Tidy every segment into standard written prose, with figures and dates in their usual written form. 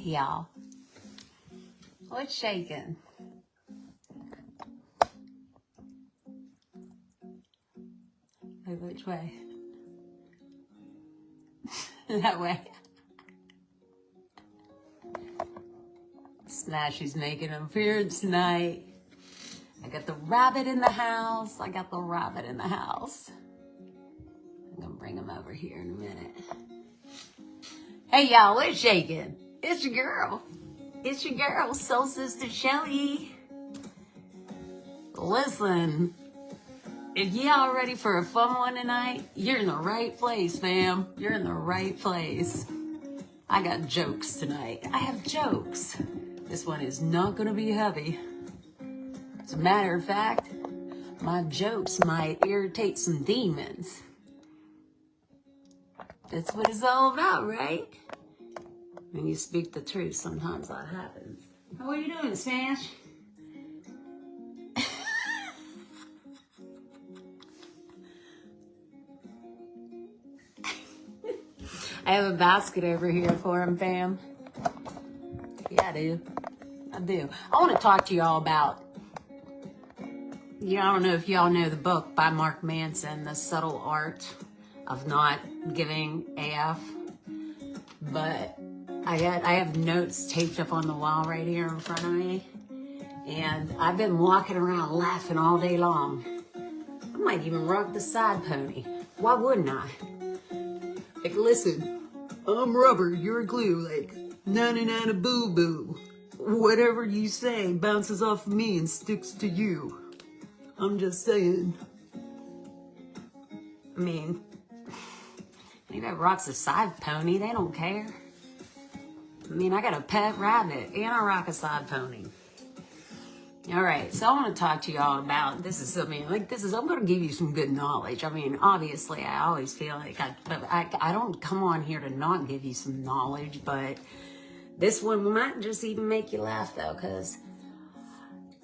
y'all. What's shaking? Wait, which way? That way. Smashy's making an appearance tonight. I got the rabbit in the house. I'm gonna bring him over here in a minute. Hey y'all, what's shaking? It's your girl. Soul Sister Shelley. Listen, if y'all ready for a fun one tonight, you're in the right place, fam. You're in the right place. I got jokes tonight. I have jokes. This one is not gonna be heavy. As a matter of fact, my jokes might irritate some demons. That's what it's all about, right? When you speak the truth, sometimes that happens. How are you doing, Smash? I have a basket over here for him, fam. Yeah, I do. I want to talk to y'all about, I don't know if y'all know the book by Mark Manson, The Subtle Art of Not Giving AF, but I have notes taped up on the wall right here in front of me, and I've been walking around laughing all day long. I might even rock the side pony. Why wouldn't I? Like, listen, I'm rubber, you're glue, like 99 a boo-boo. Whatever you say bounces off of me and sticks to you. I'm just saying. I mean, anybody rocks a side pony, they don't care. I mean, I got a pet rabbit and I rock a side pony. All right, so I want to talk to y'all about, I'm going to give you some good knowledge. I mean, obviously, I always feel like I don't come on here to not give you some knowledge, but this one might just even make you laugh, though, because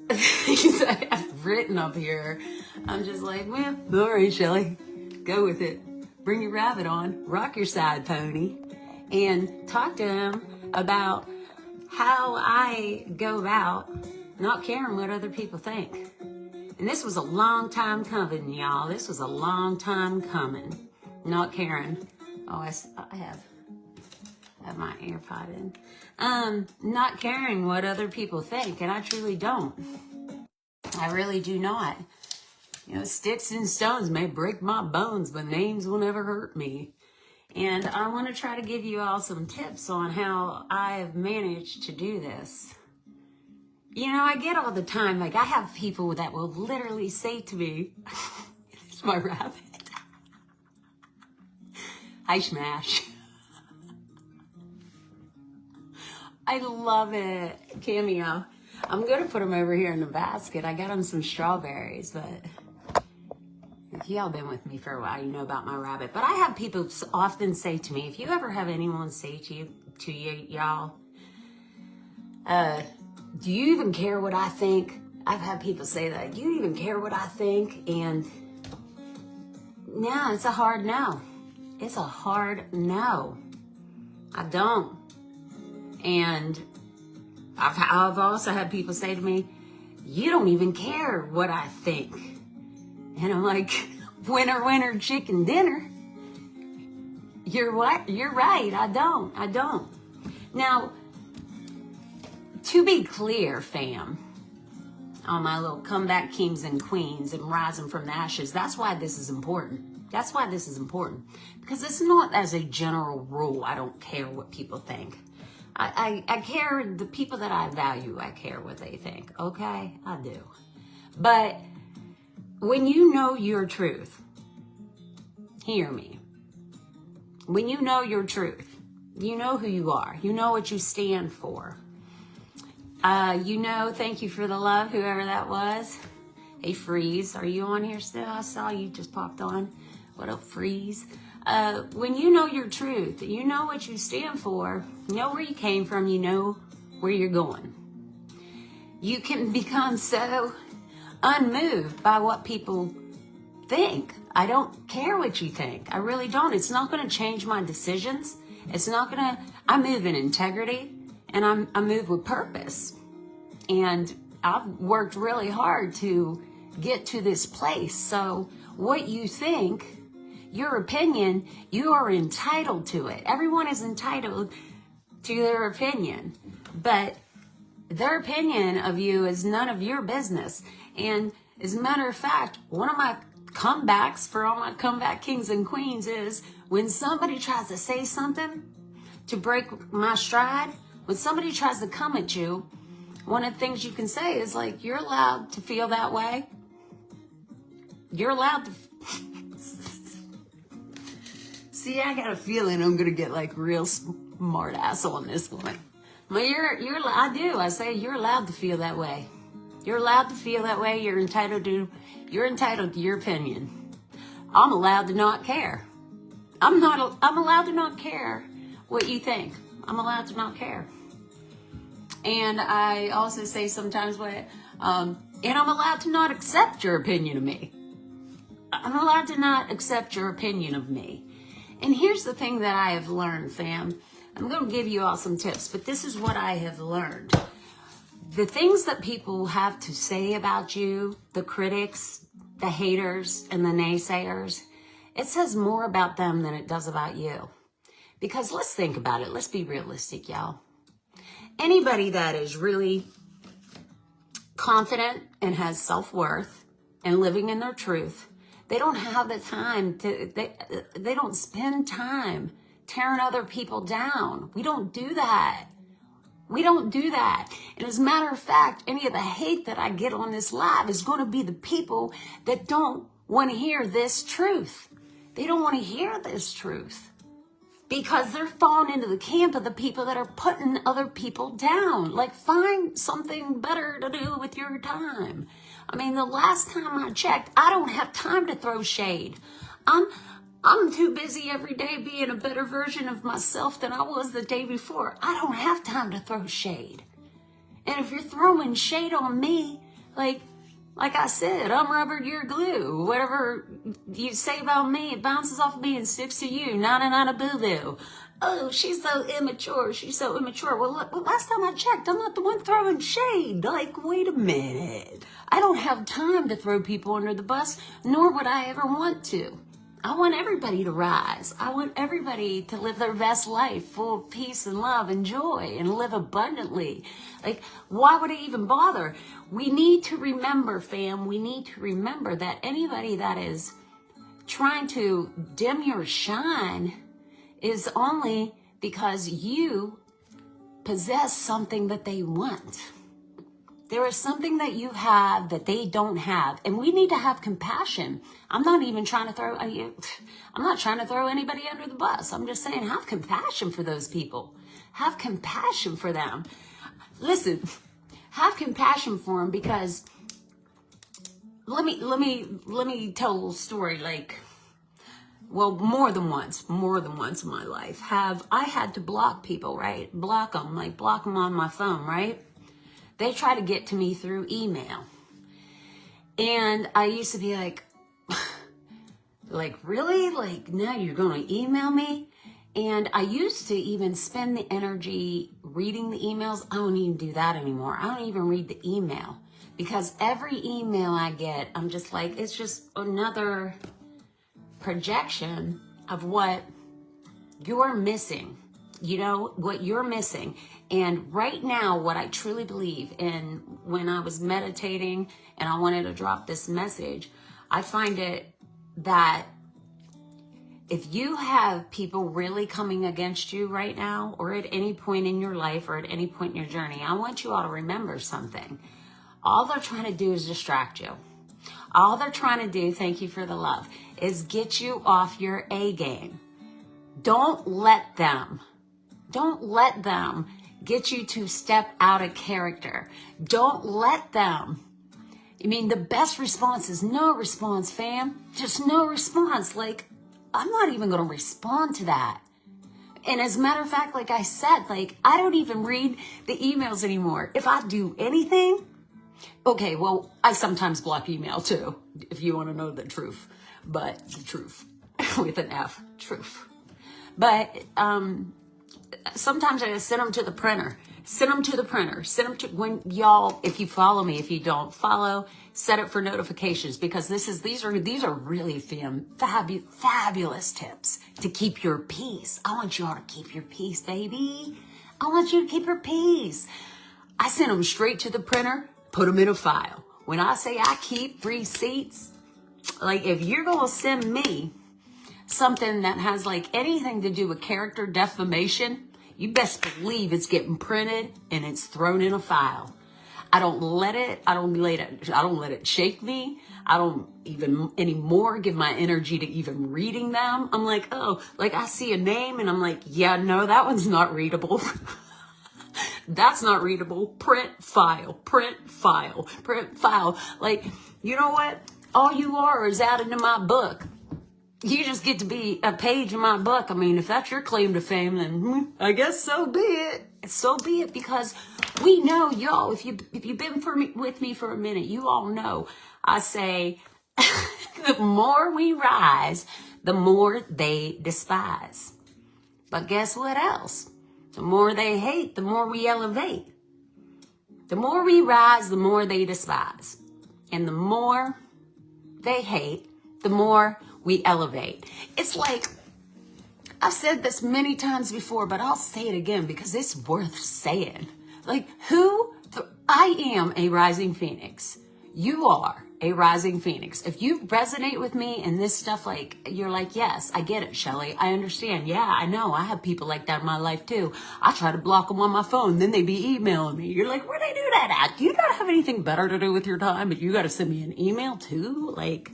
things I have written up here, I'm just like, well, all right, Shelley, go with it. Bring your rabbit on, rock your side pony, and talk to him about how I go about not caring what other people think. And this was a long time coming, y'all. This was a long time coming. Not caring. Oh, I have my AirPod in. Not caring what other people think, and I truly don't. I really do not. Sticks and stones may break my bones, but names will never hurt me. And I want to try to give you all some tips on how I've managed to do this. I get all the time, like, I have people that will literally say to me, it's my rabbit. Hi, Smash. I love it. Cameo. I'm going to put them over here in the basket. I got them some strawberries, but if y'all been with me for a while, you know about my rabbit. But I have people often say to me, if you ever have anyone say to you, y'all, do you even care what I think? I've had people say that. Do you even care what I think? And no, it's a hard no. It's a hard no. I don't. And I've also had people say to me, you don't even care what I think. And I'm like, winner, chicken dinner. You're what? You're right. I don't. Now, to be clear, fam, on my little comeback kings and queens and rising from the ashes, that's why this is important. Because it's not as a general rule, I don't care what people think. I care, the people that I value, I care what they think, okay? I do. But when you know your truth, hear me. When you know your truth, you know who you are. You know what you stand for. Thank you for the love, whoever that was. Hey, Freeze, are you on here still? I saw you just popped on. What up, Freeze? When you know your truth, you know what you stand for, you know where you came from, you know where you're going. You can become so unmoved by what people think. I don't care what you think. I really don't. It's not going to change my decisions. I move in integrity and I move with purpose. And I've worked really hard to get to this place. So what you think, your opinion, you are entitled to it. Everyone is entitled to their opinion, but their opinion of you is none of your business. And as a matter of fact, one of my comebacks for all my comeback kings and queens is when somebody tries to say something to break my stride, when somebody tries to come at you, one of the things you can say is like, you're allowed to feel that way. You're allowed to. See, I got a feeling I'm going to get like real smart ass on this one. But I say you're allowed to feel that way. You're allowed to feel that way. You're entitled to your opinion. I'm allowed to not care. I'm allowed to not care what you think. I'm allowed to not care. And I also say sometimes and I'm allowed to not accept your opinion of me. I'm allowed to not accept your opinion of me. And here's the thing that I have learned, fam. I'm going to give you all some tips, but this is what I have learned. The things that people have to say about you, the critics, the haters, and the naysayers, it says more about them than it does about you. Because let's think about it. Let's be realistic, y'all. Anybody that is really confident and has self-worth and living in their truth, they don't have the time they don't spend time tearing other people down. We don't do that. We don't do that. And as a matter of fact, any of the hate that I get on this live is going to be the people that don't want to hear this truth. They don't want to hear this truth because they're falling into the camp of the people that are putting other people down. Like, find something better to do with your time. I mean, the last time I checked, I don't have time to throw shade. I'm too busy every day being a better version of myself than I was the day before. I don't have time to throw shade. And if you're throwing shade on me, like I said, I'm rubber, you're glue. Whatever you say about me, it bounces off of me and sticks to you. Not a boo-boo. Oh, she's so immature. She's so immature. Well, last time I checked, I'm not the one throwing shade. Like, wait a minute. I don't have time to throw people under the bus, nor would I ever want to. I want everybody to rise. I want everybody to live their best life full of peace and love and joy and live abundantly. Like, why would I even bother? We need to remember, fam, we need to remember that anybody that is trying to dim your shine is only because you possess something that they want. There is something that you have that they don't have, and we need to have compassion. I'm not trying to throw anybody under the bus. I'm just saying, have compassion for those people. Have compassion for them. Listen, have compassion for them, because let me tell a little story. Like, well, more than once in my life I had to block people, right? Block them on my phone, right? They try to get to me through email. And I used to be like, really? Like, now you're going to email me? And I used to even spend the energy reading the emails. I don't even do that anymore. I don't even read the email, because every email I get, I'm just like, it's just another projection of what you're missing. You know, what you're missing. And right now, what I truly believe in, when I was meditating and I wanted to drop this message, I find it that if you have people really coming against you right now, or at any point in your life, or at any point in your journey, I want you all to remember something. All they're trying to do is distract you. All they're trying to do, thank you for the love, is get you off your A game. Don't let them get you to step out of character. Don't let them. I mean, the best response is no response, fam. Just no response. Like, I'm not even going to respond to that. And as a matter of fact, like I said, like, I don't even read the emails anymore. If I do anything, okay, well, I sometimes block email too, if you want to know the truth. But the truth with an F, truth. But sometimes I just send them to the printer. Send them to the printer. Send them to when y'all, if you follow me, if you don't follow, set it for notifications, because these are really fabulous tips to keep your peace. I want y'all to keep your peace, baby. I want you to keep your peace. I send them straight to the printer, put them in a file. When I say I keep receipts, like if you're going to send me something that has like anything to do with character defamation, you best believe it's getting printed and it's thrown in a file. I don't let it shake me. I don't even anymore give my energy to even reading them. I'm like, oh, like I see a name and I'm like, yeah, no, that one's not readable. That's not readable. Print file, print file, print file. Like, you know what? All you are is added to my book. You just get to be a page in my book. I mean, if that's your claim to fame, then I guess so be it. So be it, because we know, y'all, if you've been with me for a minute, you all know I say the more we rise, the more they despise. But guess what else? The more they hate, the more we elevate. The more we rise, the more they despise. And the more they hate, the more we elevate. It's like, I've said this many times before, but I'll say it again because it's worth saying. Like, I am a rising phoenix. You are a rising phoenix. If you resonate with me and this stuff, like, you're like, yes, I get it, Shelley. I understand. Yeah, I know. I have people like that in my life too. I try to block them on my phone. Then they be emailing me. You're like, where'd I do that at? You don't have anything better to do with your time, but you got to send me an email too? Like,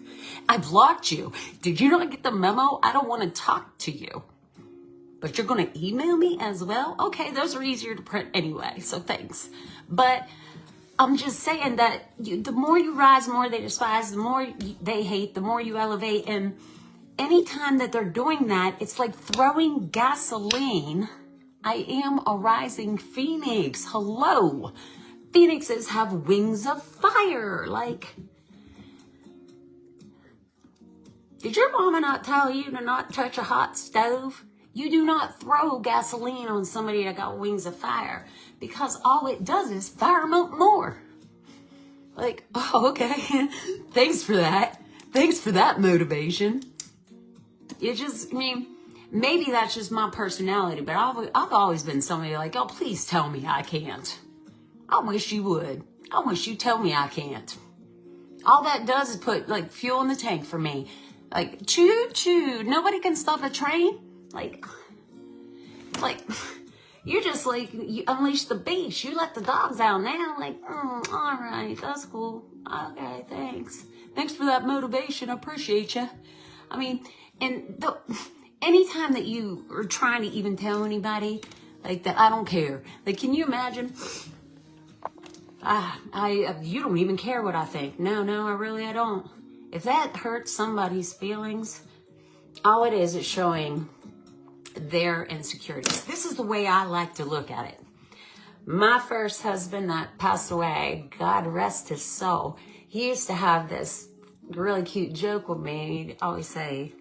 I blocked you. Did you not get the memo? I don't want to talk to you. But you're going to email me as well? Okay, those are easier to print anyway, so thanks. But I'm just saying that the more you rise, the more they despise, the more they hate, the more you elevate. And anytime that they're doing that, it's like throwing gasoline. I am a rising phoenix. Hello. Phoenixes have wings of fire. Like, did your mama not tell you to not touch a hot stove? You do not throw gasoline on somebody that got wings of fire, because all it does is fire them up more. Like, oh, okay. Thanks for that. Thanks for that motivation. Maybe that's just my personality, but I've always been somebody like, oh, please tell me I can't. I wish you would. I wish you'd tell me I can't. All that does is put like fuel in the tank for me. Like, choo choo. Nobody can stop a train. Like, you're just like, you unleash the beast. You let the dogs out now. Like, all right, that's cool. Okay, thanks. Thanks for that motivation. I appreciate you. I mean, and anytime that you are trying to even tell anybody, like, that I don't care. Like, can you imagine? You don't even care what I think. No, I don't. If that hurts somebody's feelings, all it is showing their insecurities. This is the way I like to look at it. My first husband that passed away, God rest his soul, he used to have this really cute joke with me. He'd always say,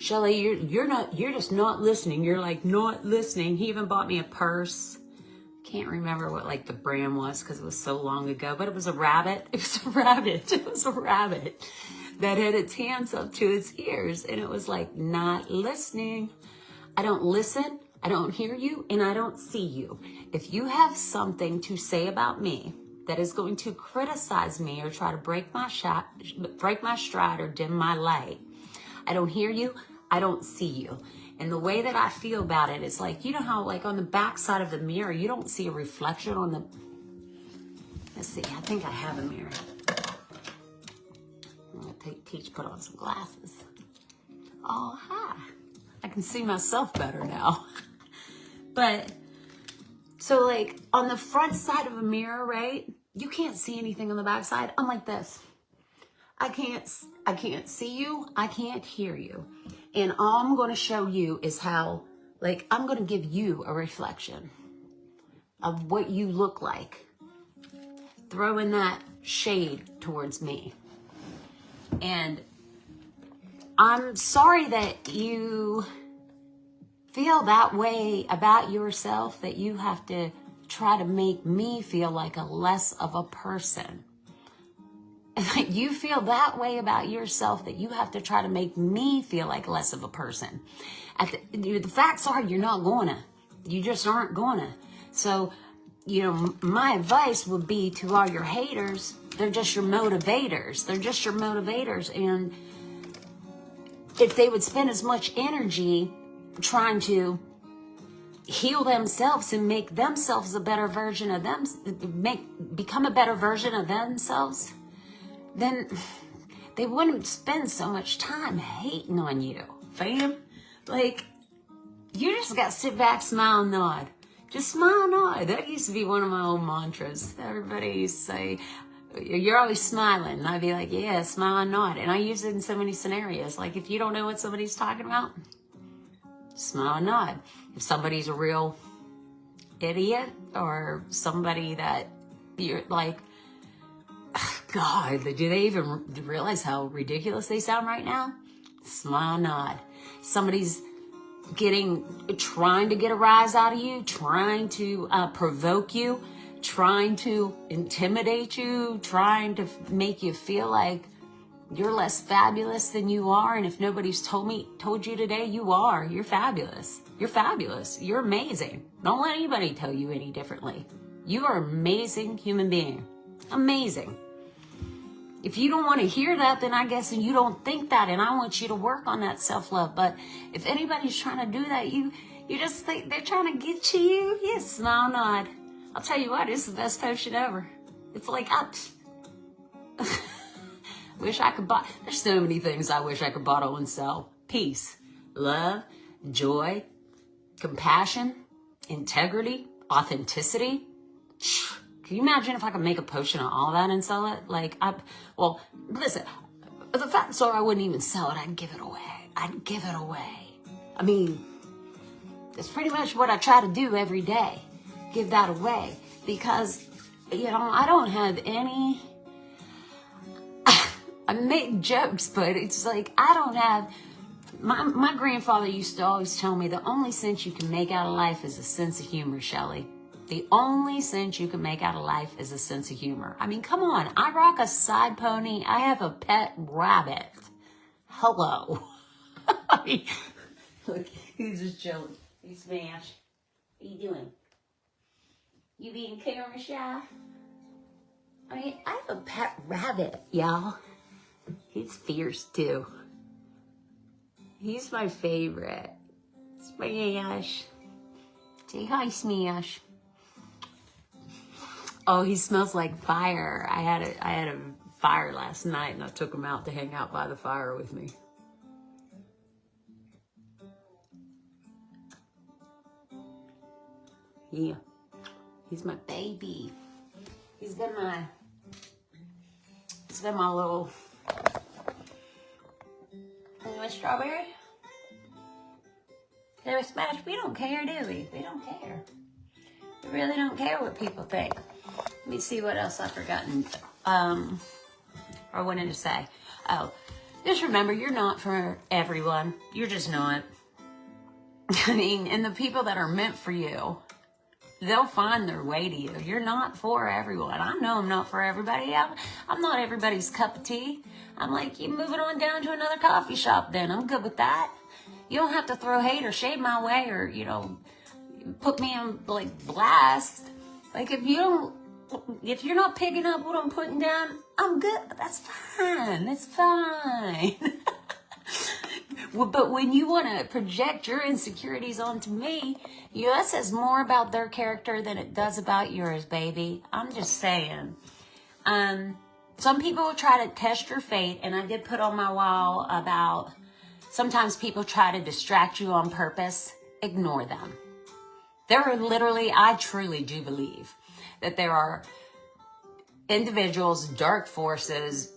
Shelley, you're just not listening. You're like not listening. He even bought me a purse. Can't remember what like the brand was because it was so long ago, but it was a rabbit. It was a rabbit that had its hands up to its ears, and it was like, not listening. I don't listen, I don't hear you, and I don't see you. If you have something to say about me that is going to criticize me or try to break my stride or dim my light, I don't hear you, I don't see you. And the way that I feel about it is like, you know how like on the back side of the mirror, you don't see a reflection on the, let's see, I think I have a mirror. I'm going to teach put on some glasses. Oh, hi. I can see myself better now. But, so like on the front side of a mirror, right? You can't see anything on the back side. I'm like this. I can't see you. I can't hear you. And all I'm going to show you is how, like, I'm going to give you a reflection of what you look like. Throwing that shade towards me. And I'm sorry that you feel that way about yourself, that you have to try to make me feel like a less of a person. And like you feel that way about yourself, that you have to try to make me feel like less of a person. The facts are you're not gonna. You just aren't gonna. So, you know, my advice would be to all your haters, they're just your motivators. They're just your motivators. And if they would spend as much energy trying to heal themselves and make themselves a better version of them, become a better version of themselves, then they wouldn't spend so much time hating on you, fam. Like, you just got to sit back, smile, and nod. Just smile, and nod. That used to be one of my old mantras. Everybody used to say, you're always smiling. And I'd be like, yeah, smile and nod. And I use it in so many scenarios. Like, if you don't know what somebody's talking about, smile and nod. If somebody's a real idiot or somebody that you're like, God, do they even realize how ridiculous they sound right now? Smile and nod. Somebody's trying to get a rise out of you, trying to provoke you, trying to intimidate you, trying to make you feel like you're less fabulous than you are. And if nobody's told you today, you are. You're fabulous. You're fabulous. You're amazing. Don't let anybody tell you any differently. You are an amazing human being. Amazing. If you don't want to hear that, then I guess you don't think that, and I want you to work on that self-love. But if anybody's trying to do that, you just think they're trying to get to you, yes, smile, nod. I'll tell you what, it's the best potion ever. It's like, wish I could buy. There's so many things I wish I could bottle and sell. Peace, love, joy, compassion, integrity, authenticity. Can you imagine if I could make a potion of all that and sell it? Like, well, listen, the facts are I wouldn't even sell it. I'd give it away. I'd give it away. I mean, that's pretty much what I try to do every day. Give that away. Because, you know, I don't have any, I make jokes, but it's like, I don't have, my grandfather used to always tell me the only sense you can make out of life is a sense of humor, Shelley. The only sense you can make out of life is a sense of humor. I mean, come on. I rock a side pony. I have a pet rabbit. Hello. I mean, look, he's just chilling. He's smashed. What are you doing? You being camera shy? I mean, I have a pet rabbit, y'all. He's fierce, too. He's my favorite. Smash. Say hi, Smash. Oh, he smells like fire. I had a fire last night, and I took him out to hang out by the fire with me. Yeah, he's my baby. He's been my little. You want a strawberry? Can we smash? We don't care, do we? We don't care. We really don't care what people think. Let me see what else I've forgotten. Or wanted to say. Oh, just remember, you're not for everyone. You're just not. I mean, and the people that are meant for you, they'll find their way to you. You're not for everyone. I know I'm not for everybody. I'm not everybody's cup of tea. I'm like, you moving on down to another coffee shop then. I'm good with that. You don't have to throw hate or shade my way or, you know, put me on, like, blast. Like, if you're not picking up what I'm putting down, I'm good. That's fine. That's fine. Well, but when you want to project your insecurities onto me, that says more about their character than it does about yours, baby. I'm just saying. Some people will try to test your fate, and I did put on my wall about sometimes people try to distract you on purpose. Ignore them. There are literally, I truly do believe that there are individuals, dark forces,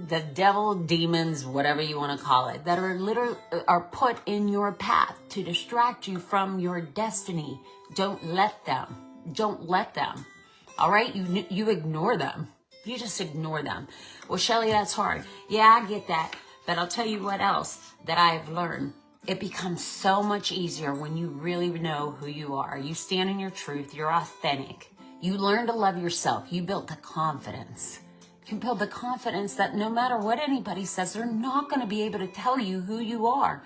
the devil, demons, whatever you want to call it, that are put in your path to distract you from your destiny. Don't let them. Don't let them. All right? You ignore them. You just ignore them. Well, Shelley, that's hard. Yeah, I get that. But I'll tell you what else that I have learned. It becomes so much easier when you really know who you are. You stand in your truth. You're authentic. You learn to love yourself. You build the confidence. You build the confidence that no matter what anybody says, they're not going to be able to tell you who you are,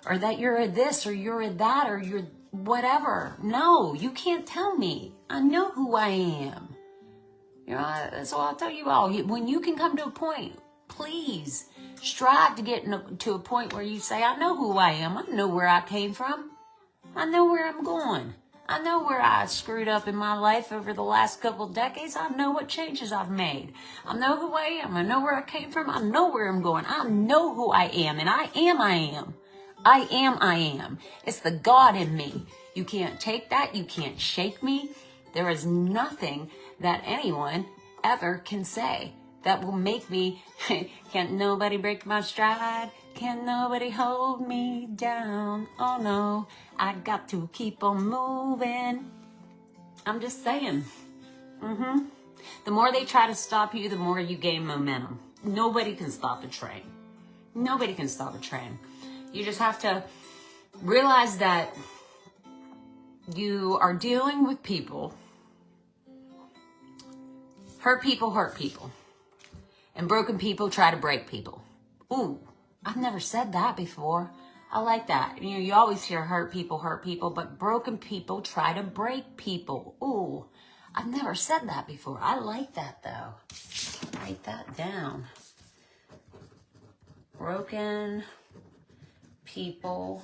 or that you're a this, or you're a that, or you're whatever. No, you can't tell me. I know who I am. You know, so I'll tell you all, when you can come to a point, please strive to get to a point where you say, I know who I am. I know where I came from. I know where I'm going. I know where I screwed up in my life over the last couple of decades. I know what changes I've made. I know who I am. I know where I came from. I know where I'm going. I know who I am. And I am. I am. It's the God in me. You can't take that. You can't shake me. There is nothing that anyone ever can say that will make me, can't nobody break my stride. Can't nobody hold me down. Oh no, I got to keep on moving. I'm just saying. The more they try to stop you, the more you gain momentum. Nobody can stop a train. Nobody can stop a train. You just have to realize that you are dealing with people. Hurt people hurt people. And broken people try to break people. Ooh, I've never said that before. I like that. You know, you always hear hurt people, but broken people try to break people. Ooh, I've never said that before. I like that though. Write that down. Broken people.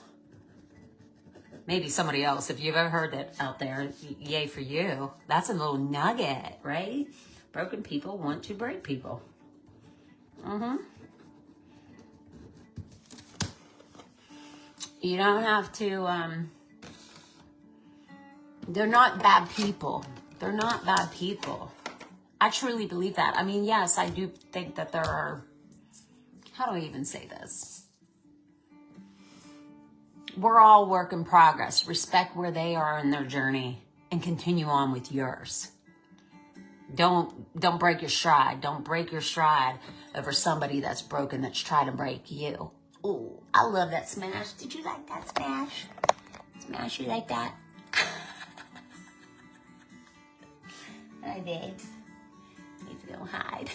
Maybe somebody else, if you've ever heard that out there, yay for you. That's a little nugget, right? Broken people want to break people. You don't have to, they're not bad people. They're not bad people. I truly believe that. I mean, yes, I do think that there are, how do I even say this? We're all work in progress. Respect where they are in their journey and continue on with yours. Don't break your stride. Don't break your stride over somebody that's broken, that's trying to break you. Ooh, I love that smash. Did you like that smash? Smash, you like that? I did. Need to go hide.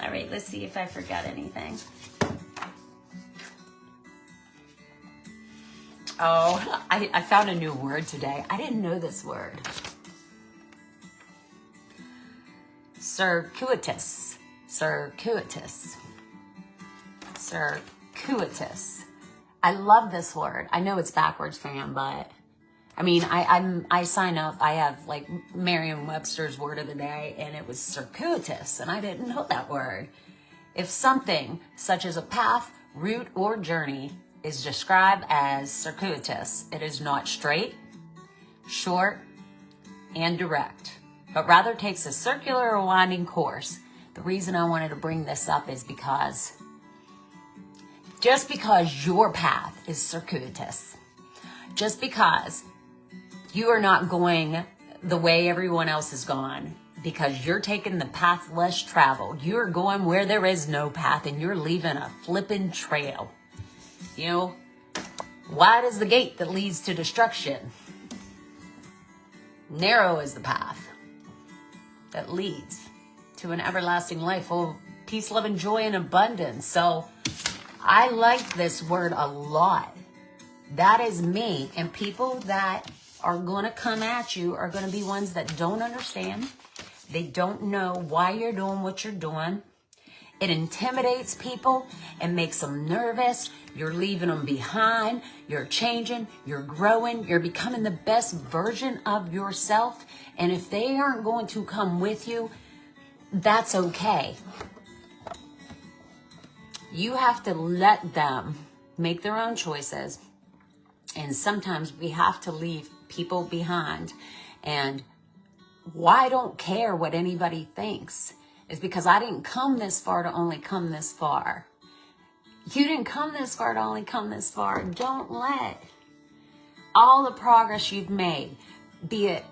All right, let's see if I forgot anything. Oh, I found a new word today. I didn't know this word. Circuitous. Circuitous. Circuitous. I love this word. I know it's backwards, fam, but I mean, I sign up. I have like Merriam-Webster's word of the day, and it was circuitous, and I didn't know that word. If something such as a path, route, or journey is described as circuitous, it is not straight, short, and direct, but rather takes a circular or winding course. The reason I wanted to bring this up is because just because your path is circuitous, just because you are not going the way everyone else has gone, because you're taking the path less traveled, you're going where there is no path, and you're leaving a flippin' trail. You know, wide is the gate that leads to destruction. Narrow is the path that leads to an everlasting life full of peace, love, and joy and abundance. So I like this word a lot. That is me. And people that are going to come at you are going to be ones that don't understand. They don't know why you're doing what you're doing. It intimidates people and makes them nervous. You're leaving them behind. You're changing. You're growing. You're becoming the best version of yourself. And if they aren't going to come with you, that's okay. You have to let them make their own choices. And sometimes we have to leave people behind. And why I don't care what anybody thinks is because I didn't come this far to only come this far. You didn't come this far to only come this far. Don't let all the progress you've made, be it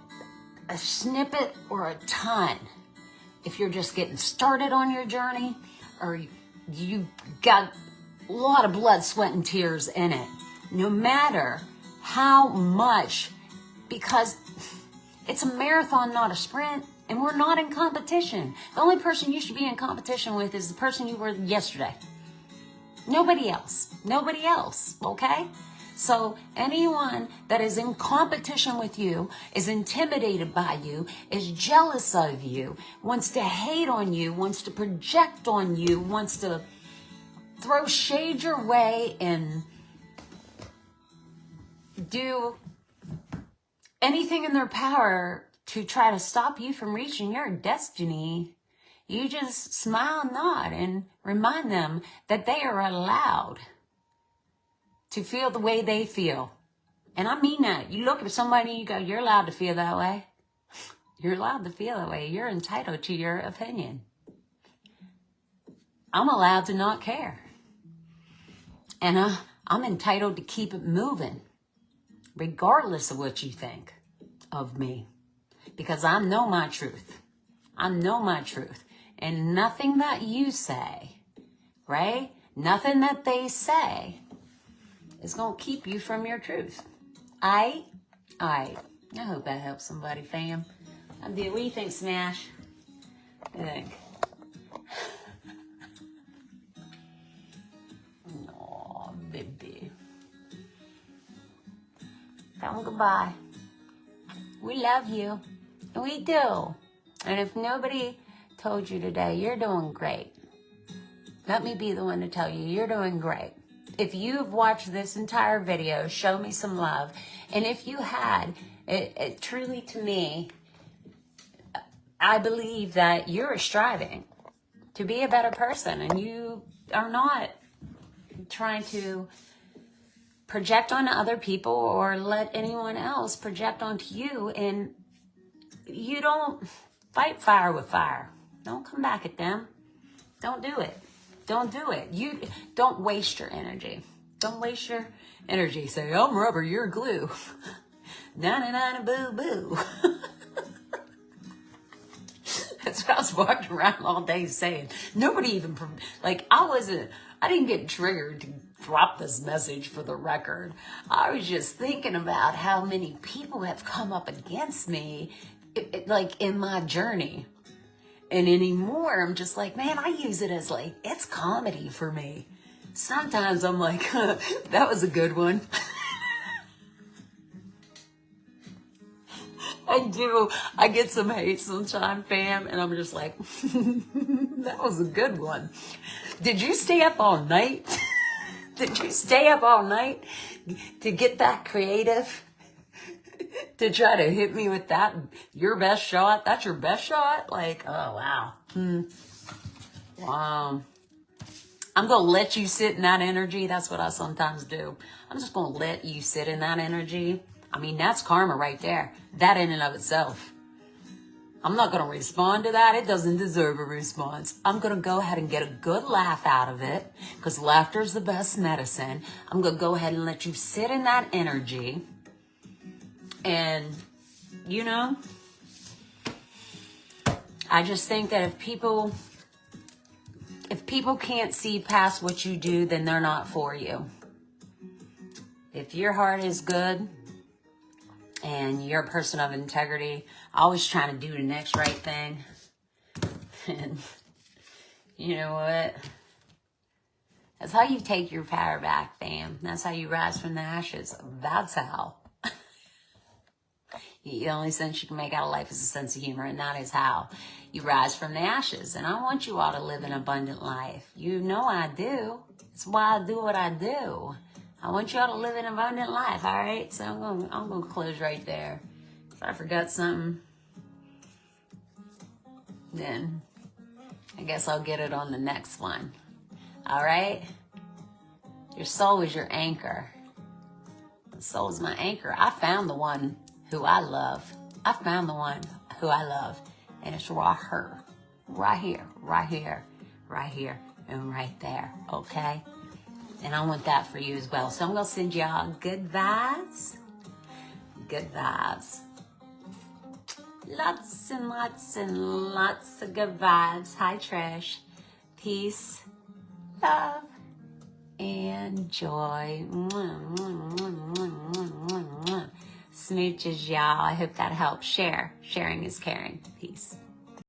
a snippet or a ton, if you're just getting started on your journey, or you got a lot of blood, sweat, and tears in it. No matter how much, because it's a marathon, not a sprint, and we're not in competition. The only person you should be in competition with is the person you were yesterday. Nobody else. Nobody else, okay? So anyone that is in competition with you, is intimidated by you, is jealous of you, wants to hate on you, wants to project on you, wants to throw shade your way and do anything in their power to try to stop you from reaching your destiny, you just smile and nod and remind them that they are allowed to feel the way they feel. And I mean that. You look at somebody and you go, you're allowed to feel that way. You're allowed to feel that way. You're entitled to your opinion. I'm allowed to not care. And I'm entitled to keep it moving, regardless of what you think of me. Because I know my truth. I know my truth. And nothing that you say, right? Nothing that they say is going to keep you from your truth. I hope that helps somebody, fam. I do. What do you think, Smash? What do you think? Aw, baby. Tell them goodbye. We love you. We do. And if nobody told you today, you're doing great. Let me be the one to tell you, you're doing great. If you've watched this entire video, show me some love. And if you had, it truly to me, I believe that you're striving to be a better person. And you are not trying to project on other people or let anyone else project onto you. And you don't fight fire with fire. Don't come back at them. Don't do it. Don't do it. You don't waste your energy. Don't waste your energy. Say, I'm rubber, you're glue. Na-na-na-na, boo-boo. That's what I was walking around all day saying. Nobody even, like, I didn't get triggered to drop this message for the record. I was just thinking about how many people have come up against me, like, in my journey. And anymore, I'm just like, man, I use it as like, it's comedy for me. Sometimes I'm like, that was a good one. I do. I get some hate sometimes, fam, and I'm just like, that was a good one. Did you stay up all night? Did you stay up all night to get that creative? To try to hit me with that, your best shot? That's your best shot? Like, oh, wow. Wow. I'm going to let you sit in that energy. That's what I sometimes do. I'm just going to let you sit in that energy. I mean, that's karma right there. That in and of itself. I'm not going to respond to that. It doesn't deserve a response. I'm going to go ahead and get a good laugh out of it, because laughter is the best medicine. I'm going to go ahead and let you sit in that energy. And, you know, I just think that if people can't see past what you do, then they're not for you. If your heart is good and you're a person of integrity, always trying to do the next right thing, and you know what? That's how you take your power back, fam. That's how you rise from the ashes. That's how. The only sense you can make out of life is a sense of humor, and that is how you rise from the ashes. And I want you all to live an abundant life. You know I do. It's why I do what I do. I want you all to live an abundant life, all right? So I'm gonna close right there. If I forgot something, then I guess I'll get it on the next one. All right? Your soul is your anchor. The soul is my anchor. I found the one who I love. I found the one who I love. And it's right here. Right here. Right here. Right here. And right there. Okay? And I want that for you as well. So I'm going to send y'all good vibes. Good vibes. Lots and lots and lots of good vibes. Hi, Trish. Peace. Love. and joy. Smooches, y'all. I hope that helps. Sharing is caring. Peace.